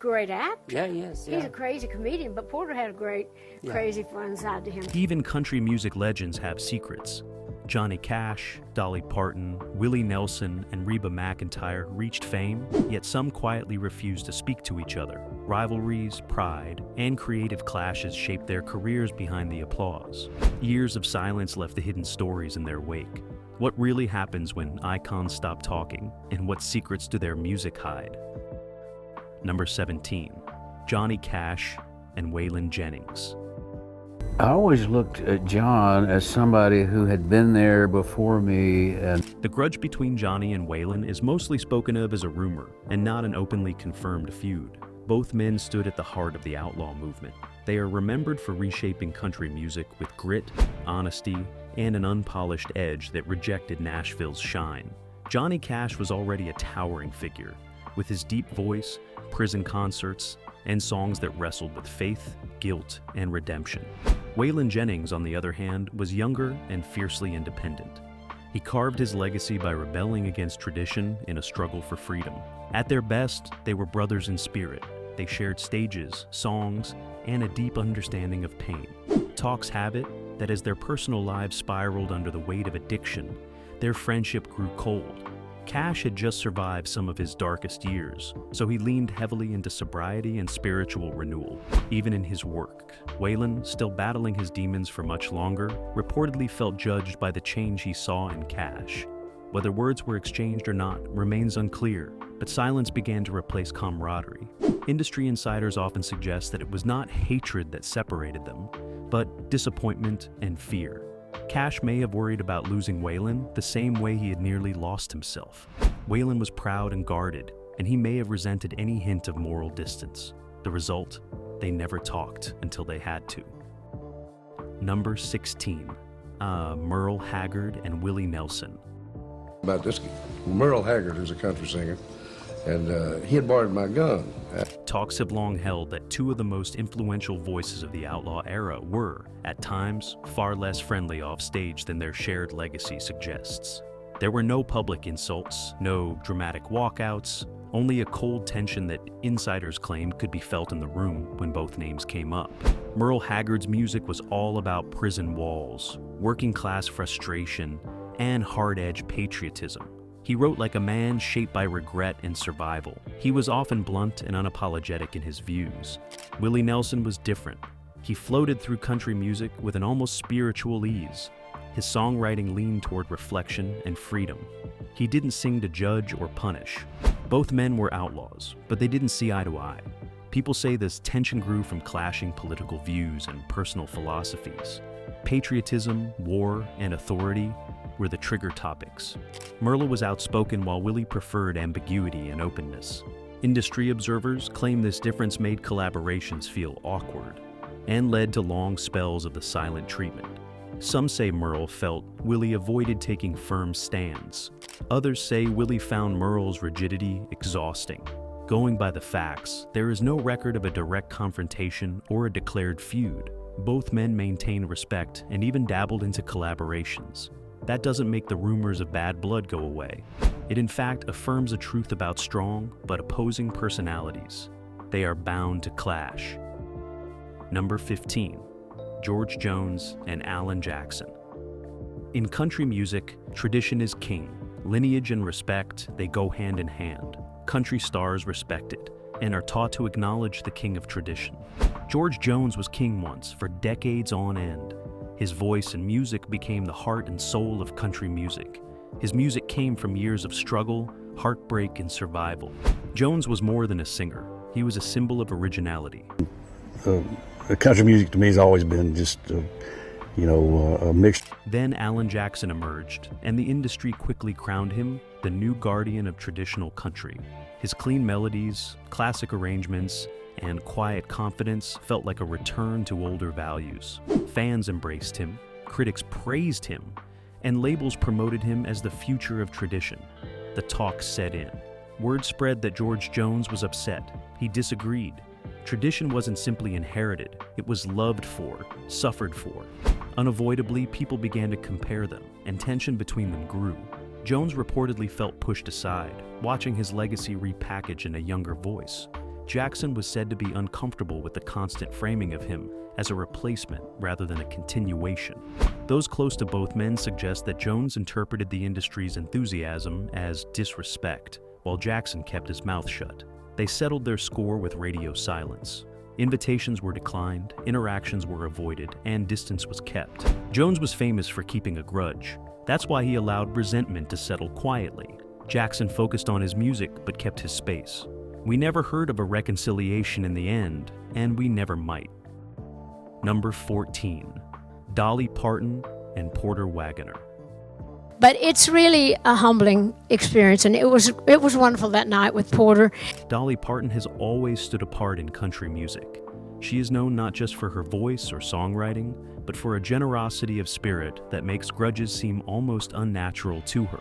great actor. Yeah, he is. Yeah. He's a crazy comedian, but Porter had a great, crazy, fun side to him. Even country music legends have secrets. Johnny Cash, Dolly Parton, Willie Nelson, and Reba McEntire reached fame, yet some quietly refused to speak to each other. Rivalries, pride, and creative clashes shaped their careers behind the applause. Years of silence left the hidden stories in their wake. What really happens when icons stop talking, and what secrets do their music hide? Number 17, Johnny Cash and Waylon Jennings. I always looked at John as somebody who had been there before me. And the grudge between Johnny and Waylon is mostly spoken of as a rumor and not an openly confirmed feud. Both men stood at the heart of the outlaw movement. They are remembered for reshaping country music with grit, honesty, and an unpolished edge that rejected Nashville's shine. Johnny Cash was already a towering figure, with his deep voice, prison concerts, and songs that wrestled with faith, guilt, and redemption. Waylon Jennings, on the other hand, was younger and fiercely independent. He carved his legacy by rebelling against tradition in a struggle for freedom. At their best, they were brothers in spirit. They shared stages, songs, and a deep understanding of pain. Talks have it that as their personal lives spiraled under the weight of addiction, their friendship grew cold. Cash had just survived some of his darkest years, so he leaned heavily into sobriety and spiritual renewal. Even in his work, Waylon, still battling his demons for much longer, reportedly felt judged by the change he saw in Cash. Whether words were exchanged or not remains unclear, but silence began to replace camaraderie. Industry insiders often suggest that it was not hatred that separated them, but disappointment and fear. Cash may have worried about losing Waylon the same way he had nearly lost himself. Waylon was proud and guarded, and he may have resented any hint of moral distance. The result? They never talked until they had to. Number 16. Merle Haggard and Willie Nelson. About this, Merle Haggard, who's a country singer, and he had borrowed my gun. Talks have long held that two of the most influential voices of the outlaw era were, at times, far less friendly off stage than their shared legacy suggests. There were no public insults, no dramatic walkouts, only a cold tension that insiders claimed could be felt in the room when both names came up. Merle Haggard's music was all about prison walls, working-class frustration, and hard-edged patriotism. He wrote like a man shaped by regret and survival. He was often blunt and unapologetic in his views. Willie Nelson was different. He floated through country music with an almost spiritual ease. His songwriting leaned toward reflection and freedom. He didn't sing to judge or punish. Both men were outlaws, but they didn't see eye to eye. People say this tension grew from clashing political views and personal philosophies. Patriotism, war, and authority were the trigger topics. Merle was outspoken while Willie preferred ambiguity and openness. Industry observers claim this difference made collaborations feel awkward and led to long spells of the silent treatment. Some say Merle felt Willie avoided taking firm stands. Others say Willie found Merle's rigidity exhausting. Going by the facts, there is no record of a direct confrontation or a declared feud. Both men maintained respect and even dabbled into collaborations. That doesn't make the rumors of bad blood go away. It in fact affirms a truth about strong but opposing personalities. They are bound to clash. Number 15. George Jones and Alan Jackson. In country music, tradition is king. Lineage and respect, they go hand in hand. Country stars respect it and are taught to acknowledge the king of tradition. George Jones was king once for decades on end. His voice and music became the heart and soul of country music. His music came from years of struggle, heartbreak, and survival. Jones was more than a singer. He was a symbol of originality. Country music to me has always been just, a mix. Then Alan Jackson emerged, and the industry quickly crowned him the new guardian of traditional country. His clean melodies, classic arrangements, and quiet confidence felt like a return to older values. Fans embraced him, critics praised him, and labels promoted him as the future of tradition. The talk set in. Word spread that George Jones was upset. He disagreed. Tradition wasn't simply inherited, it was loved for, suffered for. Unavoidably, people began to compare them, and tension between them grew. Jones reportedly felt pushed aside, watching his legacy repackaged in a younger voice. Jackson was said to be uncomfortable with the constant framing of him as a replacement rather than a continuation. Those close to both men suggest that Jones interpreted the industry's enthusiasm as disrespect, while Jackson kept his mouth shut. They settled their score with radio silence. Invitations were declined, interactions were avoided, and distance was kept. Jones was famous for keeping a grudge. That's why he allowed resentment to settle quietly. Jackson focused on his music but kept his space. We never heard of a reconciliation in the end, and we never might. Number 14. Dolly Parton and Porter Wagoner. But it's really a humbling experience, and it was wonderful that night with Porter. Dolly Parton has always stood apart in country music. She is known not just for her voice or songwriting, but for a generosity of spirit that makes grudges seem almost unnatural to her.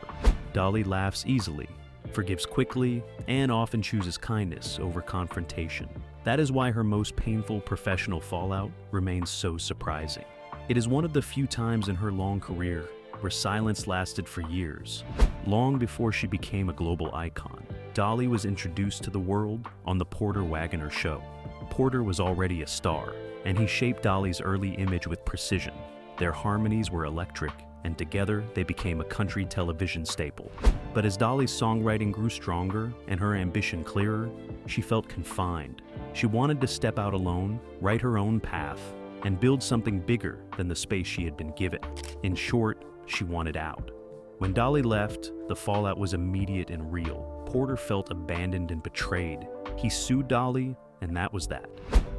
Dolly laughs easily, forgives quickly, and often chooses kindness over confrontation. That is why her most painful professional fallout remains so surprising. It is one of the few times in her long career where silence lasted for years. Long before she became a global icon, Dolly was introduced to the world on the Porter Wagoner show. Porter was already a star, and he shaped Dolly's early image with precision. Their harmonies were electric, and together they became a country television staple. But as Dolly's songwriting grew stronger and her ambition clearer, she felt confined. She wanted to step out alone, write her own path, and build something bigger than the space she had been given. In short, she wanted out. When Dolly left, the fallout was immediate and real. Porter felt abandoned and betrayed. He sued Dolly, and that was that.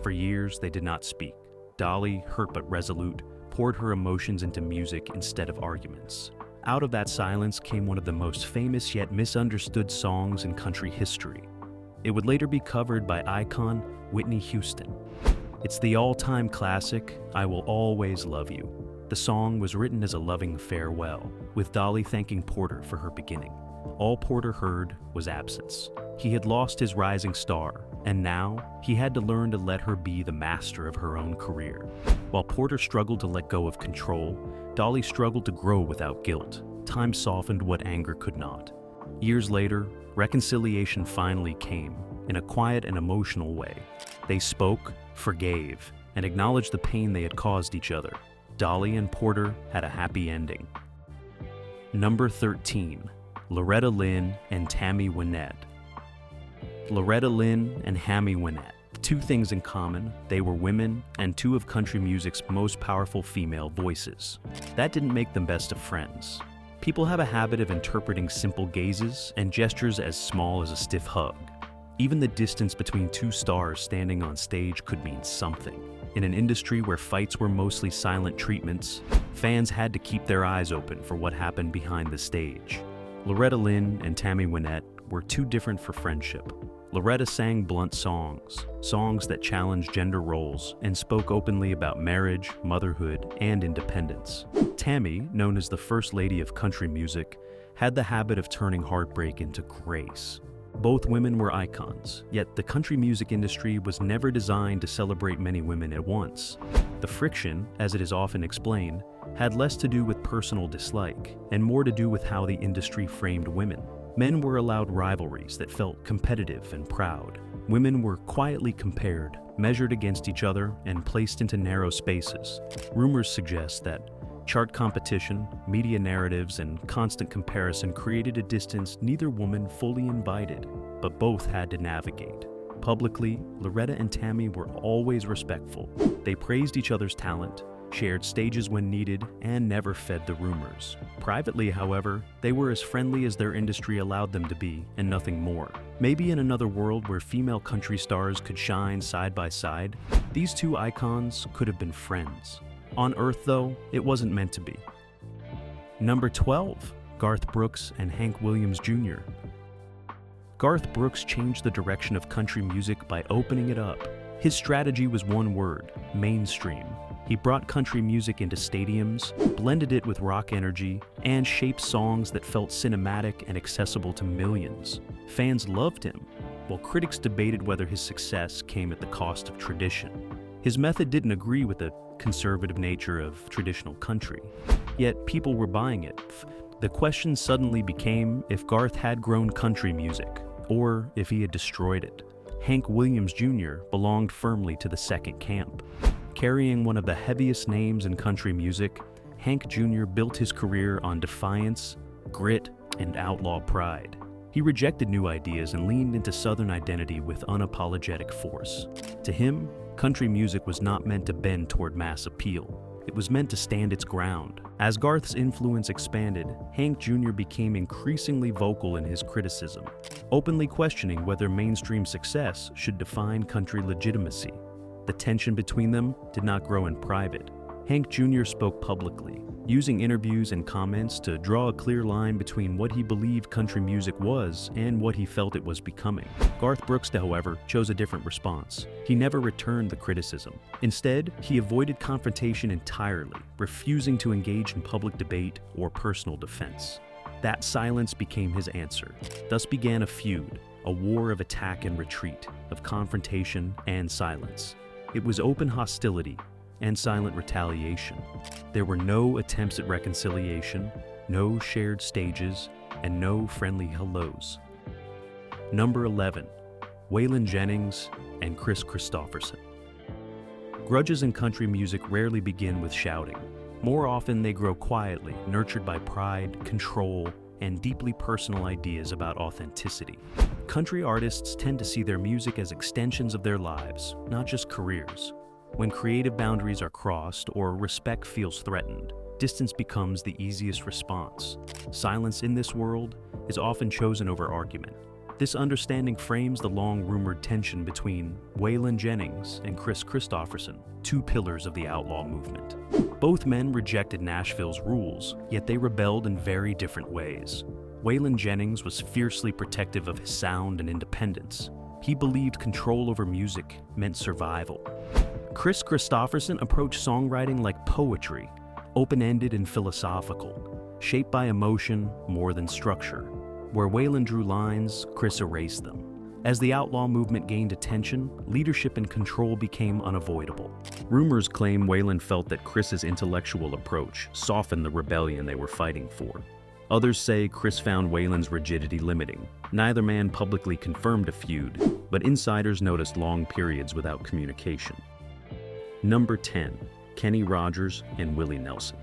For years, they did not speak. Dolly, hurt but resolute, poured her emotions into music instead of arguments. Out of that silence came one of the most famous yet misunderstood songs in country history. It would later be covered by icon Whitney Houston. It's the all-time classic, I Will Always Love You. The song was written as a loving farewell, with Dolly thanking Porter for her beginning. All Porter heard was absence. He had lost his rising star, and now he had to learn to let her be the master of her own career. While Porter struggled to let go of control, Dolly struggled to grow without guilt. Time softened what anger could not. Years later, reconciliation finally came, in a quiet and emotional way. They spoke, forgave, and acknowledged the pain they had caused each other. Dolly and Porter had a happy ending. Number 13. Loretta Lynn and Tammy Wynette. Loretta Lynn and Tammy Wynette. Two things in common: they were women and two of country music's most powerful female voices. That didn't make them best of friends. People have a habit of interpreting simple gazes and gestures as small as a stiff hug. Even the distance between two stars standing on stage could mean something. In an industry where fights were mostly silent treatments, fans had to keep their eyes open for what happened behind the stage. Loretta Lynn and Tammy Wynette were too different for friendship. Loretta sang blunt songs that challenged gender roles and spoke openly about marriage, motherhood, and independence. Tammy, known as the First Lady of country music, had the habit of turning heartbreak into grace. Both women were icons, yet the country music industry was never designed to celebrate many women at once. The friction, as it is often explained, had less to do with personal dislike and more to do with how the industry framed women. Men were allowed rivalries that felt competitive and proud. Women were quietly compared, measured against each other, and placed into narrow spaces. Rumors suggest that chart competition, media narratives, and constant comparison created a distance neither woman fully invited, but both had to navigate. Publicly, Loretta and Tammy were always respectful. They praised each other's talent, shared stages when needed, and never fed the rumors. Privately, however, they were as friendly as their industry allowed them to be, and nothing more. Maybe in another world where female country stars could shine side by side, these two icons could have been friends. On Earth, though, it wasn't meant to be. Number 12. Garth Brooks and Hank Williams Jr. Garth Brooks changed the direction of country music by opening it up. His strategy was one word: mainstream. He brought country music into stadiums, blended it with rock energy, and shaped songs that felt cinematic and accessible to millions. Fans loved him, while critics debated whether his success came at the cost of tradition. His method didn't agree with the conservative nature of traditional country, yet people were buying it. The question suddenly became if Garth had grown country music, or if he had destroyed it. Hank Williams Jr. belonged firmly to the second camp. Carrying one of the heaviest names in country music, Hank Jr. built his career on defiance, grit, and outlaw pride. He rejected new ideas and leaned into Southern identity with unapologetic force. To him, country music was not meant to bend toward mass appeal. It was meant to stand its ground. As Garth's influence expanded, Hank Jr. became increasingly vocal in his criticism, openly questioning whether mainstream success should define country legitimacy. The tension between them did not grow in private. Hank Jr. spoke publicly, using interviews and comments to draw a clear line between what he believed country music was and what he felt it was becoming. Garth Brooks, however, chose a different response. He never returned the criticism. Instead, he avoided confrontation entirely, refusing to engage in public debate or personal defense. That silence became his answer. Thus began a feud, a war of attack and retreat, of confrontation and silence. It was open hostility and silent retaliation. There were no attempts at reconciliation, no shared stages, and no friendly hellos. Number 11, Waylon Jennings and Kristofferson. Grudges in country music rarely begin with shouting. More often, they grow quietly, nurtured by pride, control, and deeply personal ideas about authenticity. Country artists tend to see their music as extensions of their lives, not just careers. When creative boundaries are crossed or respect feels threatened, distance becomes the easiest response. Silence in this world is often chosen over argument. This understanding frames the long-rumored tension between Waylon Jennings and Kristofferson, two pillars of the outlaw movement. Both men rejected Nashville's rules, yet they rebelled in very different ways. Waylon Jennings was fiercely protective of his sound and independence. He believed control over music meant survival. Kristofferson approached songwriting like poetry, open-ended and philosophical, shaped by emotion more than structure. Where Waylon drew lines, Chris erased them. As the outlaw movement gained attention, leadership and control became unavoidable. Rumors claim Waylon felt that Chris's intellectual approach softened the rebellion they were fighting for. Others say Chris found Waylon's rigidity limiting. Neither man publicly confirmed a feud, but insiders noticed long periods without communication. Number 10, Kenny Rogers and Willie Nelson.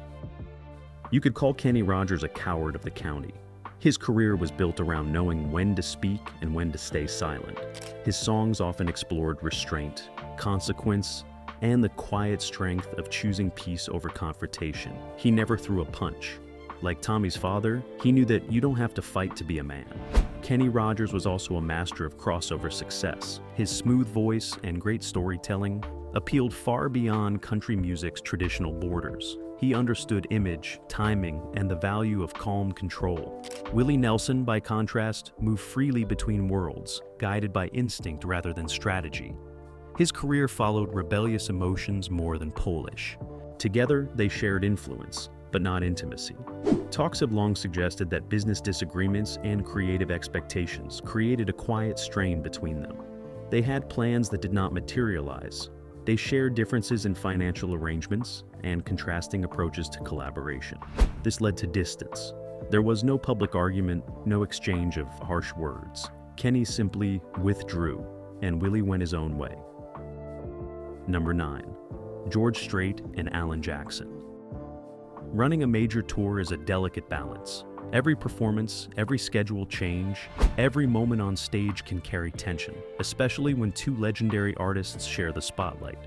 You could call Kenny Rogers a coward of the county. His career was built around knowing when to speak and when to stay silent. His songs often explored restraint, consequence, and the quiet strength of choosing peace over confrontation. He never threw a punch. Like Tommy's father, he knew that you don't have to fight to be a man. Kenny Rogers was also a master of crossover success. His smooth voice and great storytelling appealed far beyond country music's traditional borders. He understood image, timing, and the value of calm control. Willie Nelson, by contrast, moved freely between worlds, guided by instinct rather than strategy. His career followed rebellious emotions more than Polish. Together, they shared influence, but not intimacy. Talks have long suggested that business disagreements and creative expectations created a quiet strain between them. They had plans that did not materialize. They shared differences in financial arrangements and contrasting approaches to collaboration. This led to distance. There was no public argument, no exchange of harsh words. Kenny simply withdrew, and Willie went his own way. Number 9, George Strait and Alan Jackson. Running a major tour is a delicate balance. Every performance, every schedule change, every moment on stage can carry tension, especially when two legendary artists share the spotlight.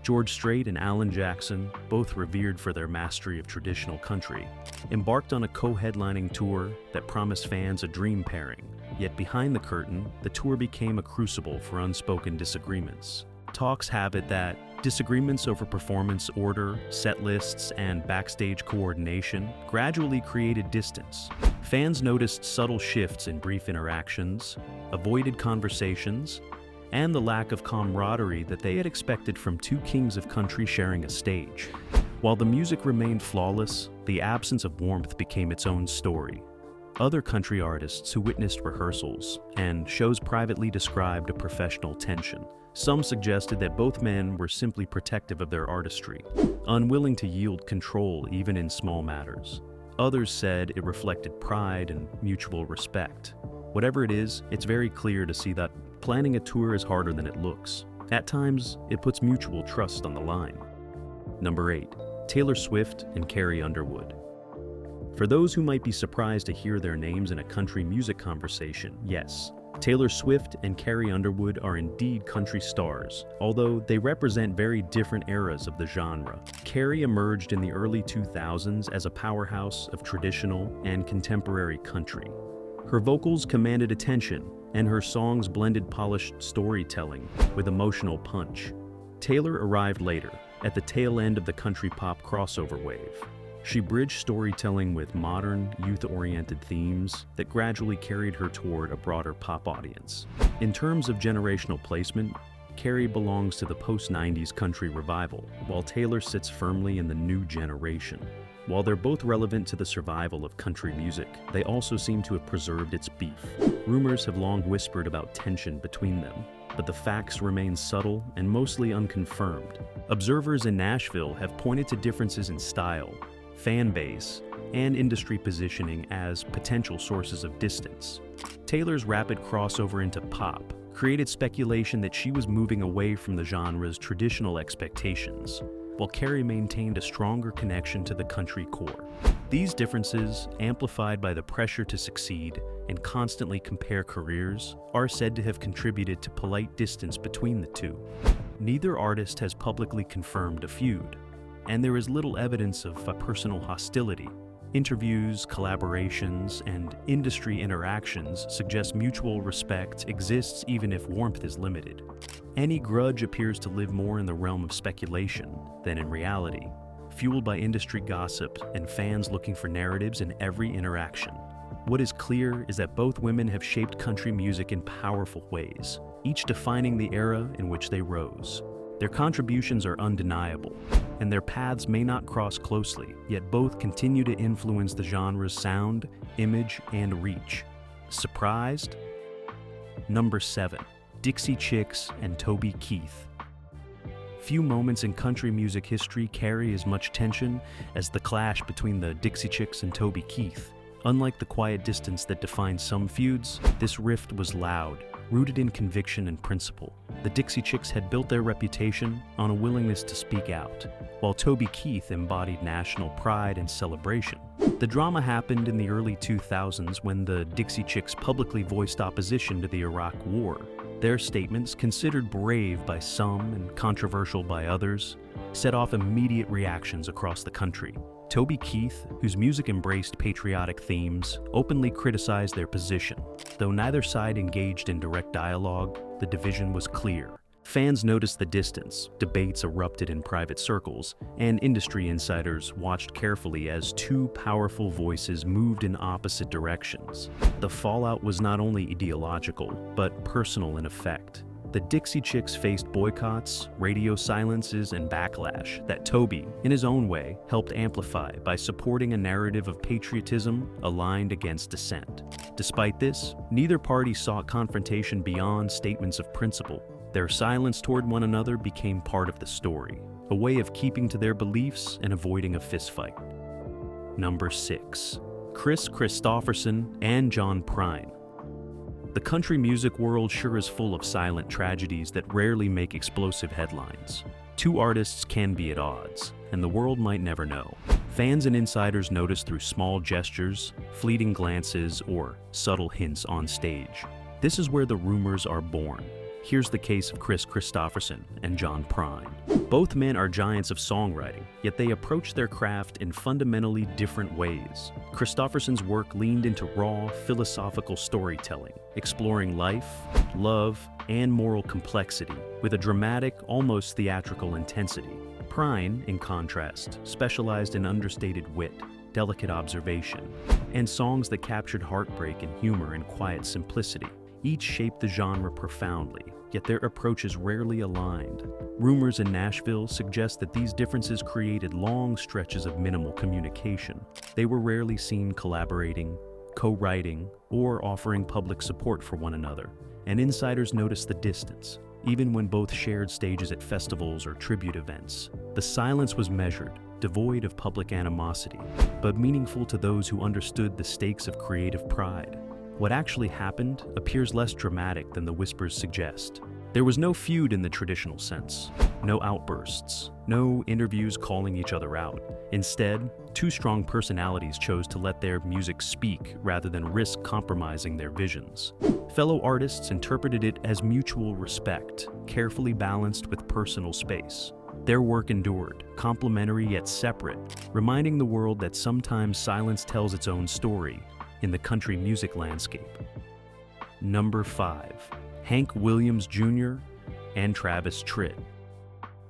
George Strait and Alan Jackson, both revered for their mastery of traditional country, embarked on a co-headlining tour that promised fans a dream pairing. Yet behind the curtain, the tour became a crucible for unspoken disagreements. Talks have it that disagreements over performance order, set lists, and backstage coordination gradually created distance. Fans noticed subtle shifts in brief interactions, avoided conversations, and the lack of camaraderie that they had expected from two kings of country sharing a stage. While the music remained flawless, the absence of warmth became its own story. Other country artists who witnessed rehearsals and shows privately described a professional tension. Some suggested that both men were simply protective of their artistry, unwilling to yield control even in small matters. Others said it reflected pride and mutual respect. Whatever it is, it's very clear to see that Planning a tour is harder than it looks. At times, it puts mutual trust on the line. Number 8. Taylor Swift and Carrie Underwood. For those who might be surprised to hear their names in a country music conversation, yes, Taylor Swift and Carrie Underwood are indeed country stars, although they represent very different eras of the genre. Carrie emerged in the early 2000s as a powerhouse of traditional and contemporary country. Her vocals commanded attention, and her songs blended polished storytelling with emotional punch. Taylor arrived later, at the tail end of the country pop crossover wave. She bridged storytelling with modern, youth-oriented themes that gradually carried her toward a broader pop audience. In terms of generational placement, Carrie belongs to the post-90s country revival, while Taylor sits firmly in the new generation. While they're both relevant to the survival of country music, they also seem to have preserved its beef. Rumors have long whispered about tension between them, but the facts remain subtle and mostly unconfirmed. Observers in Nashville have pointed to differences in style, fan base, and industry positioning as potential sources of distance. Taylor's rapid crossover into pop created speculation that she was moving away from the genre's traditional expectations, while Carrie maintained a stronger connection to the country core. These differences, amplified by the pressure to succeed and constantly compare careers, are said to have contributed to polite distance between the two. Neither artist has publicly confirmed a feud, and there is little evidence of personal hostility. Interviews, collaborations, and industry interactions suggest mutual respect exists even if warmth is limited. Any grudge appears to live more in the realm of speculation than in reality, fueled by industry gossip and fans looking for narratives in every interaction. What is clear is that both women have shaped country music in powerful ways, each defining the era in which they rose. Their contributions are undeniable, and their paths may not cross closely, yet both continue to influence the genre's sound, image, and reach. Surprised? Number 7. Dixie Chicks and Toby Keith. Few moments in country music history carry as much tension as the clash between the Dixie Chicks and Toby Keith. Unlike the quiet distance that defines some feuds, this rift was loud, rooted in conviction and principle. The Dixie Chicks had built their reputation on a willingness to speak out, while Toby Keith embodied national pride and celebration. The drama happened in the early 2000s when the Dixie Chicks publicly voiced opposition to the Iraq War. Their statements, considered brave by some and controversial by others, set off immediate reactions across the country. Toby Keith, whose music embraced patriotic themes, openly criticized their position. Though neither side engaged in direct dialogue, the division was clear. Fans noticed the distance, debates erupted in private circles, and industry insiders watched carefully as two powerful voices moved in opposite directions. The fallout was not only ideological, but personal in effect. The Dixie Chicks faced boycotts, radio silences, and backlash that Toby, in his own way, helped amplify by supporting a narrative of patriotism aligned against dissent. Despite this, neither party sought confrontation beyond statements of principle. Their silence toward one another became part of the story, a way of keeping to their beliefs and avoiding a fistfight. Number 6. Kristofferson and Prine. The country music world sure is full of silent tragedies that rarely make explosive headlines. Two artists can be at odds, and the world might never know. Fans and insiders notice through small gestures, fleeting glances, or subtle hints on stage. This is where the rumors are born. Here's the case of Kristofferson and Prine. Both men are giants of songwriting, yet they approach their craft in fundamentally different ways. Kristofferson's work leaned into raw, philosophical storytelling, exploring life, love, and moral complexity with a dramatic, almost theatrical intensity. Prine, in contrast, specialized in understated wit, delicate observation, and songs that captured heartbreak and humor in quiet simplicity. Each shaped the genre profoundly, yet their approaches rarely aligned. Rumors in Nashville suggest that these differences created long stretches of minimal communication. They were rarely seen collaborating, co-writing, or offering public support for one another, and insiders noticed the distance, even when both shared stages at festivals or tribute events. The silence was measured, devoid of public animosity, but meaningful to those who understood the stakes of creative pride. What actually happened appears less dramatic than the whispers suggest. There was no feud in the traditional sense, no outbursts, no interviews calling each other out. Instead, two strong personalities chose to let their music speak rather than risk compromising their visions. Fellow artists interpreted it as mutual respect, carefully balanced with personal space. Their work endured, complementary yet separate, reminding the world that sometimes silence tells its own story in the country music landscape. Number 5. Hank Williams Jr. and Travis Tritt.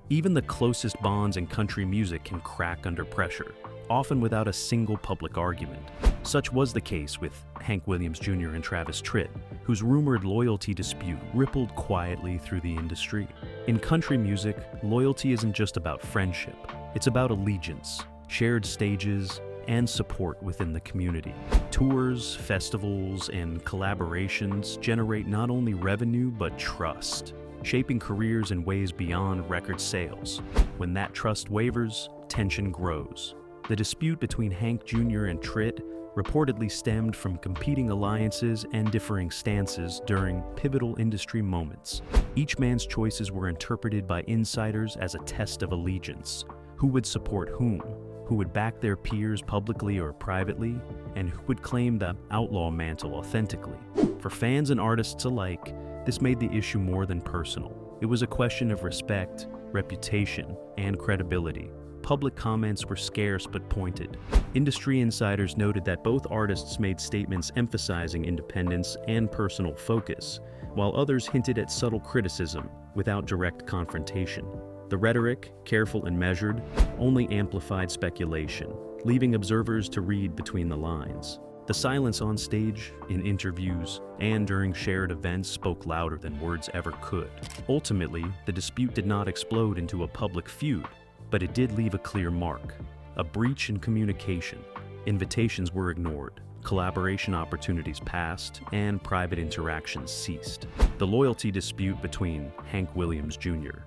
Even the closest bonds in country music can crack under pressure, often without a single public argument. Such was the case with Hank Williams Jr. and Travis Tritt, whose rumored loyalty dispute rippled quietly through the industry. In country music, loyalty isn't just about friendship, it's about allegiance, shared stages, and support within the community. Tours, festivals, and collaborations generate not only revenue but trust, shaping careers in ways beyond record sales. When that trust wavers, tension grows. The dispute between Hank Jr. and Tritt reportedly stemmed from competing alliances and differing stances during pivotal industry moments. Each man's choices were interpreted by insiders as a test of allegiance. Who would support whom? Who would back their peers publicly or privately? And who would claim the outlaw mantle authentically? For fans and artists alike, this made the issue more than personal. It was a question of respect, reputation, and credibility. Public comments were scarce but pointed. Industry insiders noted that both artists made statements emphasizing independence and personal focus, while others hinted at subtle criticism without direct confrontation. The rhetoric, careful and measured, only amplified speculation, leaving observers to read between the lines. The silence on stage, in interviews, and during shared events spoke louder than words ever could. Ultimately, the dispute did not explode into a public feud, but it did leave a clear mark, a breach in communication. Invitations were ignored, collaboration opportunities passed, and private interactions ceased. The loyalty dispute between Hank Williams Jr.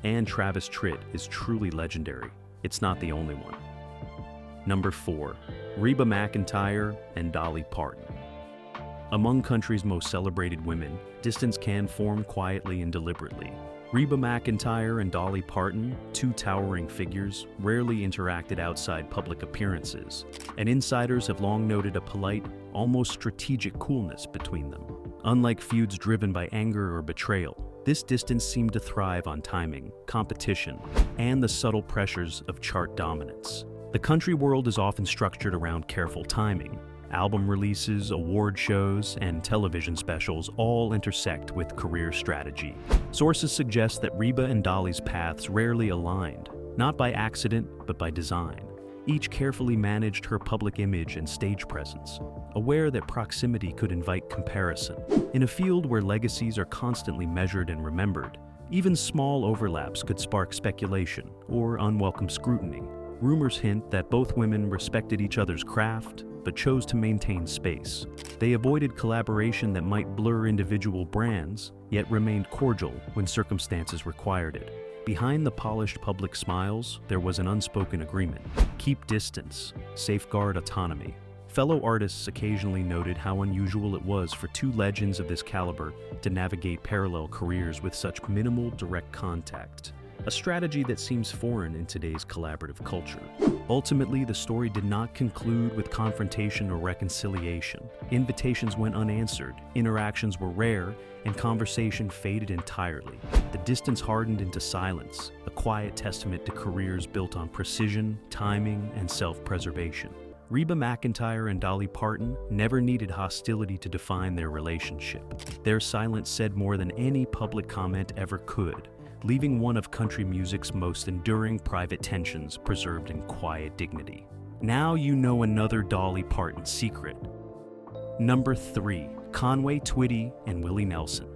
and Travis Tritt is truly legendary. It's not the only one. Number 4. Reba McEntire and Dolly Parton. Among country's most celebrated women, distance can form quietly and deliberately. Reba McEntire and Dolly Parton, two towering figures, rarely interacted outside public appearances, and insiders have long noted a polite, almost strategic coolness between them. Unlike feuds driven by anger or betrayal, this distance seemed to thrive on timing, competition, and the subtle pressures of chart dominance. The country world is often structured around careful timing. Album releases, award shows, and television specials all intersect with career strategy. Sources suggest that Reba and Dolly's paths rarely aligned, not by accident, but by design. Each carefully managed her public image and stage presence, aware that proximity could invite comparison. In a field where legacies are constantly measured and remembered, even small overlaps could spark speculation or unwelcome scrutiny. Rumors hint that both women respected each other's craft, but chose to maintain space. They avoided collaboration that might blur individual brands, yet remained cordial when circumstances required it. Behind the polished public smiles, there was an unspoken agreement. Keep distance, safeguard autonomy. Fellow artists occasionally noted how unusual it was for two legends of this caliber to navigate parallel careers with such minimal direct contact, a strategy that seems foreign in today's collaborative culture. Ultimately, the story did not conclude with confrontation or reconciliation. Invitations went unanswered, interactions were rare, and conversation faded entirely. The distance hardened into silence, a quiet testament to careers built on precision, timing, and self-preservation. Reba McEntire and Dolly Parton never needed hostility to define their relationship. Their silence said more than any public comment ever could, leaving one of country music's most enduring private tensions preserved in quiet dignity. Now you know another Dolly Parton secret. Number 3. Conway, Twitty, and Willie Nelson.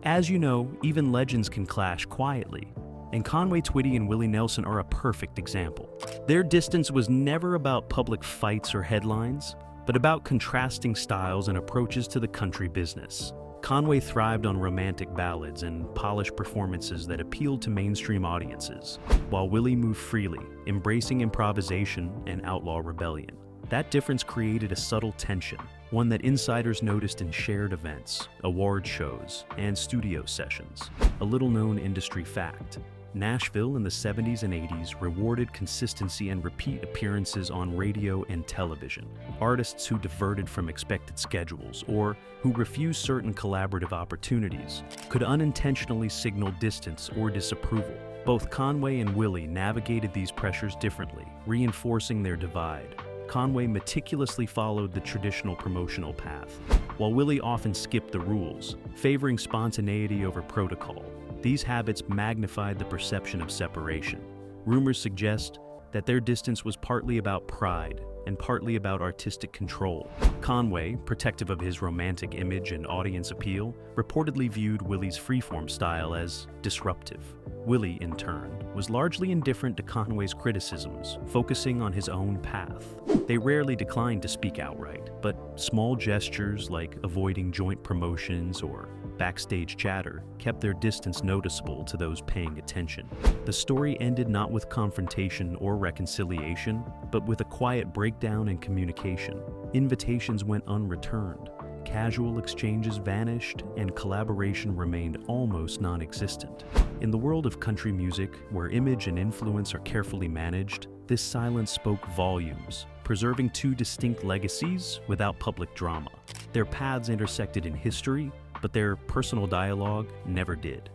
As you know, even legends can clash quietly, and Conway, Twitty, and Willie Nelson are a perfect example. Their distance was never about public fights or headlines, but about contrasting styles and approaches to the country business. Conway thrived on romantic ballads and polished performances that appealed to mainstream audiences, while Willie moved freely, embracing improvisation and outlaw rebellion. That difference created a subtle tension, one that insiders noticed in shared events, award shows, and studio sessions. A little-known industry fact: Nashville in the 70s and 80s rewarded consistency and repeat appearances on radio and television. Artists who diverted from expected schedules or who refused certain collaborative opportunities could unintentionally signal distance or disapproval. Both Conway and Willie navigated these pressures differently, reinforcing their divide. Conway meticulously followed the traditional promotional path, while Willie often skipped the rules, favoring spontaneity over protocol. These habits magnified the perception of separation. Rumors suggest that their distance was partly about pride and partly about artistic control. Conway, protective of his romantic image and audience appeal, reportedly viewed Willie's freeform style as disruptive. Willie, in turn, was largely indifferent to Conway's criticisms, focusing on his own path. They rarely declined to speak outright, but small gestures like avoiding joint promotions or backstage chatter kept their distance noticeable to those paying attention. The story ended not with confrontation or reconciliation, but with a quiet breakdown in communication. Invitations went unreturned, casual exchanges vanished, and collaboration remained almost non-existent. In the world of country music, where image and influence are carefully managed, this silence spoke volumes, preserving two distinct legacies without public drama. Their paths intersected in history, but their personal dialogue never did.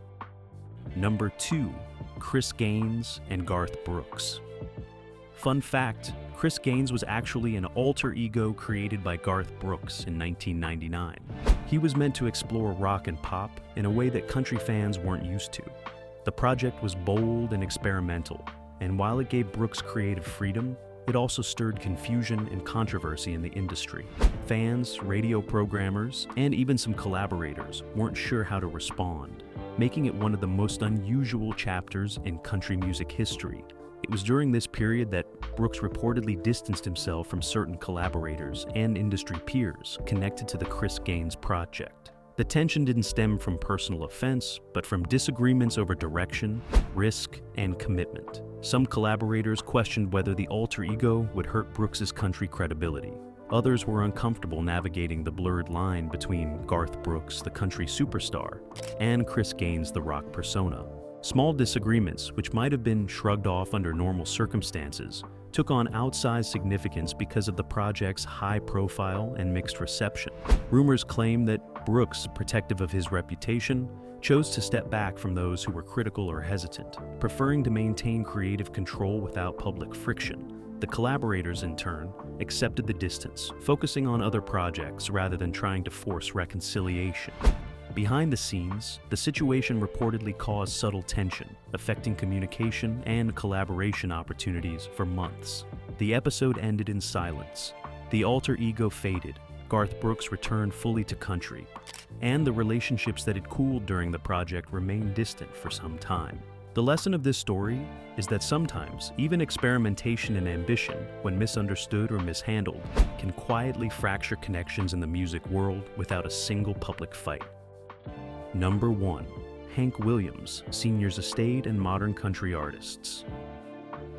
Number 2, Chris Gaines and Garth Brooks. Fun fact, Chris Gaines was actually an alter ego created by Garth Brooks in 1999. He was meant to explore rock and pop in a way that country fans weren't used to. The project was bold and experimental, and while it gave Brooks creative freedom, it also stirred confusion and controversy in the industry. Fans, radio programmers, and even some collaborators weren't sure how to respond, making it one of the most unusual chapters in country music history. It was during this period that Brooks reportedly distanced himself from certain collaborators and industry peers connected to the Chris Gaines project. The tension didn't stem from personal offense, but from disagreements over direction, risk, and commitment. Some collaborators questioned whether the alter ego would hurt Brooks's country credibility. Others were uncomfortable navigating the blurred line between Garth Brooks, the country superstar, and Chris Gaines, the rock persona. Small disagreements, which might have been shrugged off under normal circumstances, took on outsized significance because of the project's high profile and mixed reception. Rumors claim that Brooks, protective of his reputation, chose to step back from those who were critical or hesitant, preferring to maintain creative control without public friction. The collaborators, in turn, accepted the distance, focusing on other projects rather than trying to force reconciliation. Behind the scenes, the situation reportedly caused subtle tension, affecting communication and collaboration opportunities for months. The episode ended in silence. The alter ego faded, Garth Brooks returned fully to country, and the relationships that had cooled during the project remained distant for some time. The lesson of this story is that sometimes, even experimentation and ambition, when misunderstood or mishandled, can quietly fracture connections in the music world without a single public fight. Number 1. Hank Williams, Sr.'s Estate and Modern Country Artists.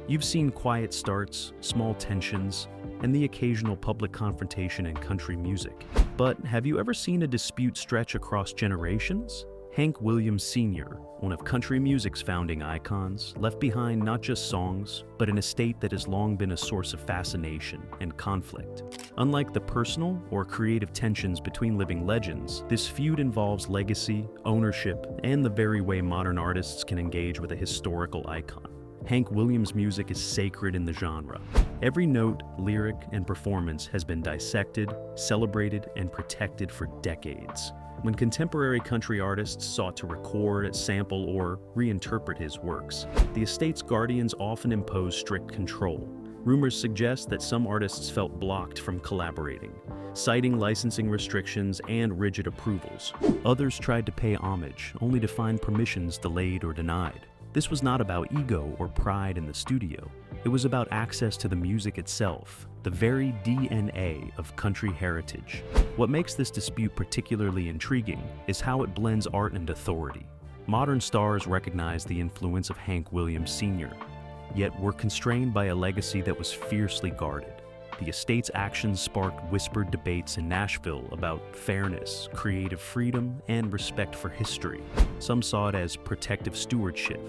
You've seen quiet starts, small tensions, and the occasional public confrontation in country music. But have you ever seen a dispute stretch across generations? Hank Williams Sr., one of country music's founding icons, left behind not just songs, but an estate that has long been a source of fascination and conflict. Unlike the personal or creative tensions between living legends, this feud involves legacy, ownership, and the very way modern artists can engage with a historical icon. Hank Williams' music is sacred in the genre. Every note, lyric, and performance has been dissected, celebrated, and protected for decades. When contemporary country artists sought to record, sample, or reinterpret his works, the estate's guardians often imposed strict control. Rumors suggest that some artists felt blocked from collaborating, citing licensing restrictions and rigid approvals. Others tried to pay homage, only to find permissions delayed or denied. This was not about ego or pride in the studio. It was about access to the music itself, the very DNA of country heritage. What makes this dispute particularly intriguing is how it blends art and authority. Modern stars recognize the influence of Hank Williams Sr., yet were constrained by a legacy that was fiercely guarded. the estate's actions sparked whispered debates in Nashville about fairness, creative freedom, and respect for history. Some saw it as protective stewardship.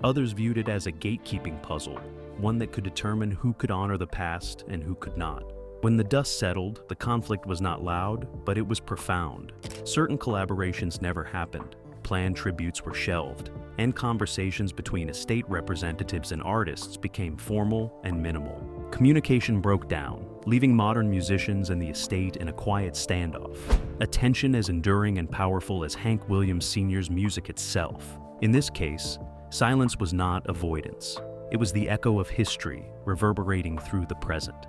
Others viewed it as a gatekeeping puzzle, one that could determine who could honor the past and who could not. When the dust settled, the conflict was not loud, but it was profound. Certain collaborations never happened. Planned tributes were shelved, and conversations between estate representatives and artists became formal and minimal. Communication broke down, leaving modern musicians and the estate in a quiet standoff, a tension as enduring and powerful as Hank Williams Sr.'s music itself. In this case, silence was not avoidance. It was the echo of history reverberating through the present.